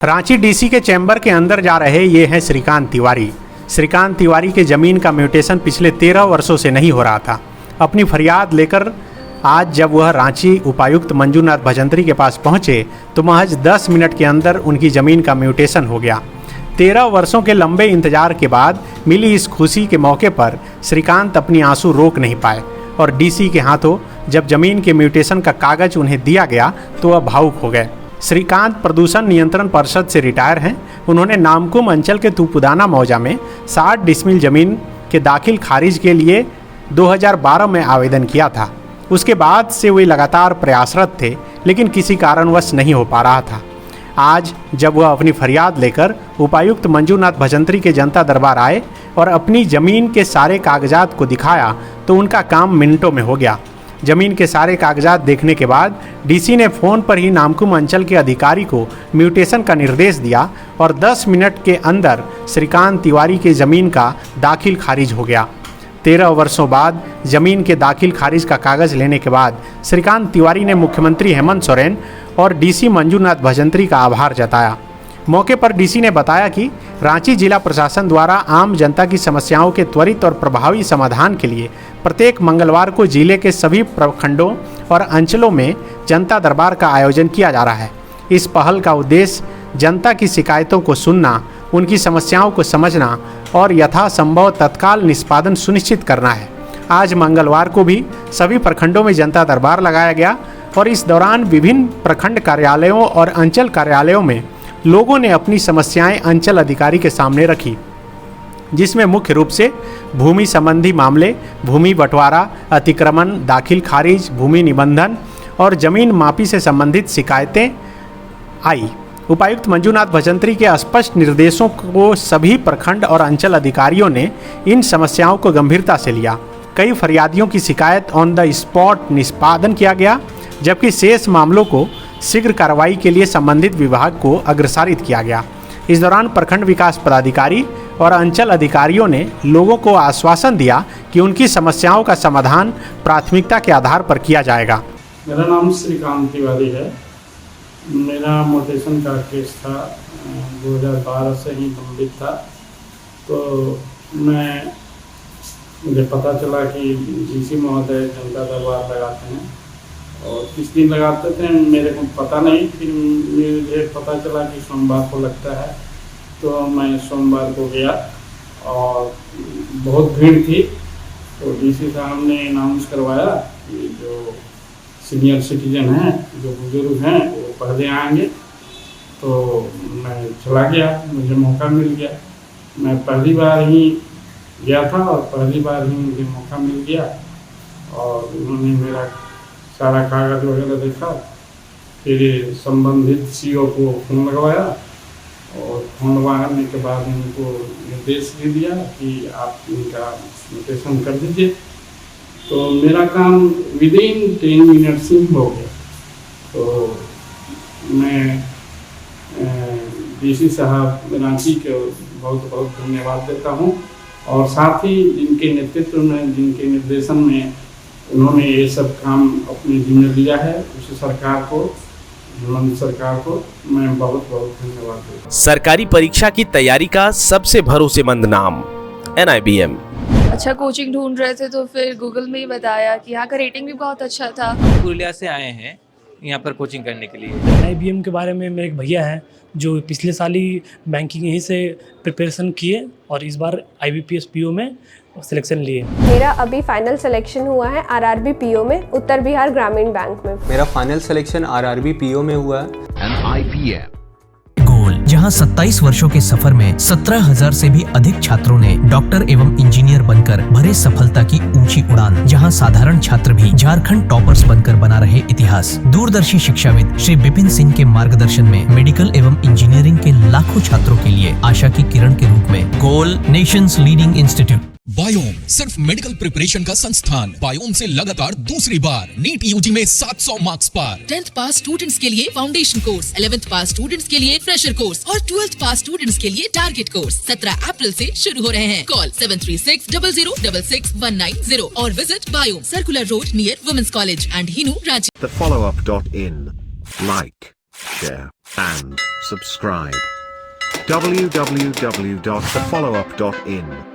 Ranchi DC के chamber के अंदर जा रहे ये हैं श्रीकांत तिवारी। श्रीकांत तिवारी के ज़मीन का म्यूटेशन पिछले 13 वर्षों से नहीं हो रहा था। अपनी फरियाद लेकर आज जब वह रांची उपायुक्त मंजूनाथ भजंत्री के पास पहुंचे तो महज 10 मिनट के अंदर उनकी ज़मीन का म्यूटेशन हो गया। 13 वर्षों के लंबे इंतजार के बाद मिली इस खुशी के मौके पर श्रीकांत अपनी आंसू रोक नहीं पाए और डीसी के हाथों जब ज़मीन के म्यूटेशन का कागज उन्हें दिया गया तो वह भावुक हो गए। श्रीकांत प्रदूषण नियंत्रण परिषद से रिटायर हैं। उन्होंने नामकुम अंचल के तुपुदाना मौजा में 60 डिसमिल जमीन के दाखिल खारिज के लिए 2012 में आवेदन किया था। उसके बाद से वे लगातार प्रयासरत थे, लेकिन किसी कारणवश नहीं हो पा रहा था। आज जब वह अपनी फरियाद लेकर उपायुक्त मंजूनाथ भजंत्री के जनता दरबार आए और अपनी ज़मीन के सारे कागजात को दिखाया तो उनका काम मिनटों में हो गया। ज़मीन के सारे कागजात देखने के बाद डीसी ने फ़ोन पर ही नामकुम अंचल के अधिकारी को म्यूटेशन का निर्देश दिया और 10 मिनट के अंदर श्रीकांत तिवारी के ज़मीन का दाखिल खारिज हो गया। 13 वर्षों बाद ज़मीन के दाखिल खारिज का कागज़ लेने के बाद श्रीकांत तिवारी ने मुख्यमंत्री हेमंत सोरेन और डीसी मंजूनाथ भजंत्री का आभार जताया। मौके पर डीसी ने बताया कि रांची जिला प्रशासन द्वारा आम जनता की समस्याओं के त्वरित और प्रभावी समाधान के लिए प्रत्येक मंगलवार को जिले के सभी प्रखंडों और अंचलों में जनता दरबार का आयोजन किया जा रहा है। इस पहल का उद्देश्य जनता की शिकायतों को सुनना, उनकी समस्याओं को समझना और यथासंभव तत्काल निष्पादन सुनिश्चित करना है। आज मंगलवार को भी सभी प्रखंडों में जनता दरबार लगाया गया और इस दौरान विभिन्न प्रखंड कार्यालयों और अंचल कार्यालयों में लोगों ने अपनी समस्याएं अंचल अधिकारी के सामने रखी, जिसमें मुख्य रूप से भूमि संबंधी मामले, भूमि बंटवारा, अतिक्रमण, दाखिल खारिज, भूमि निबंधन और जमीन मापी से संबंधित शिकायतें आई। उपायुक्त मंजूनाथ भजंत्री के स्पष्ट निर्देशों को सभी प्रखंड और अंचल अधिकारियों ने इन समस्याओं को गंभीरता से लिया। कई फरियादियों की शिकायत ऑन द स्पॉट निष्पादन किया गया, जबकि शेष मामलों को शीघ्र कार्रवाई के लिए संबंधित विभाग को अग्रसारित किया गया। इस दौरान प्रखंड विकास पदाधिकारी और अंचल अधिकारियों ने लोगों को आश्वासन दिया कि उनकी समस्याओं का समाधान प्राथमिकता के आधार पर किया जाएगा। मेरा नाम श्रीकांत तिवारी है। मेरा म्यूटेशन का केस था 2012 से ही लंबित था। तो मुझे पता चला कि डीसी महोदय जनता दरबार लगाते हैं और किस दिन लगाते थे मेरे को पता नहीं। फिर मुझे पता चला कि सोमवार को लगता है, तो मैं सोमवार को गया और बहुत भीड़ थी। तो डीसी साहब ने अनाउंस करवाया कि जो सीनियर सिटीजन हैं, जो बुजुर्ग हैं, वो पहले आएंगे। तो मैं चला गया, मुझे मौका मिल गया। मैं पहली बार ही गया था और पहली बार ही मुझे मौका मिल गया और उन्होंने मेरा सारा कागज वगैरह देखा। फिर संबंधित सीओ को फ़ोन लगवाया और फ़ोन लगाने के बाद उनको निर्देश दे दिया कि आप इनका म्यूटेशन कर दीजिए। तो मेरा काम विदिन 10 मिनट से हो गया। तो मैं डीसी साहब रांची के बहुत बहुत धन्यवाद देता हूँ और साथ ही जिनके नेतृत्व में, जिनके निर्देशन में उन्होंने ये सब काम अपने जिम्मे लिया है, उस सरकार को, हेमंत सरकार को मैं बहुत बहुत धन्यवाद देता हूँ। सरकारी परीक्षा की तैयारी का सबसे भरोसेमंद नाम NIBM। अच्छा कोचिंग ढूंढ रहे थे तो फिर गूगल में ही बताया कि यहाँ का रेटिंग भी बहुत अच्छा था। पुरुलिया से आए हैं यहाँ पर कोचिंग करने के लिए। NIBM के बारे में मेरे एक भैया हैं जो पिछले साल ही बैंकिंग यहीं से प्रिपरेशन किए और इस बार IBPS PO में सिलेक्शन लिए। मेरा अभी फाइनल सिलेक्शन हुआ है RRB PO में, उत्तर बिहार ग्रामीण बैंक में। मेरा फाइनल सिलेक्शन RRB PO में हुआ है। गोल, जहां 27 वर्षों के सफर में 17,000 से भी अधिक छात्रों ने डॉक्टर एवं इंजीनियर बनकर भरे सफलता की ऊंची उड़ान, जहां साधारण छात्र भी झारखंड टॉपर्स बनकर बना रहे इतिहास। दूरदर्शी शिक्षाविद श्री विपिन सिंह के मार्गदर्शन में मेडिकल एवं इंजीनियरिंग के लाखों छात्रों के लिए आशा की किरण के रूप में गोल, नेशंस लीडिंग इंस्टीट्यूट। बायोम सिर्फ मेडिकल प्रिपरेशन का संस्थान। बायोम से लगातार दूसरी बार नीट यूजी में 700 मार्क्स पार। 10th पास स्टूडेंट्स के लिए फाउंडेशन कोर्स, 11th पास स्टूडेंट्स के लिए फ्रेशर कोर्स और 12th पास स्टूडेंट्स के लिए टारगेट कोर्स 17 अप्रैल से शुरू हो रहे हैं। कॉल 7360066190 और विजिट बायोम, circular road near women's college and Hinoo, Ranchi. The follow-up.in. Like, share, and subscribe. www.thefollowup.in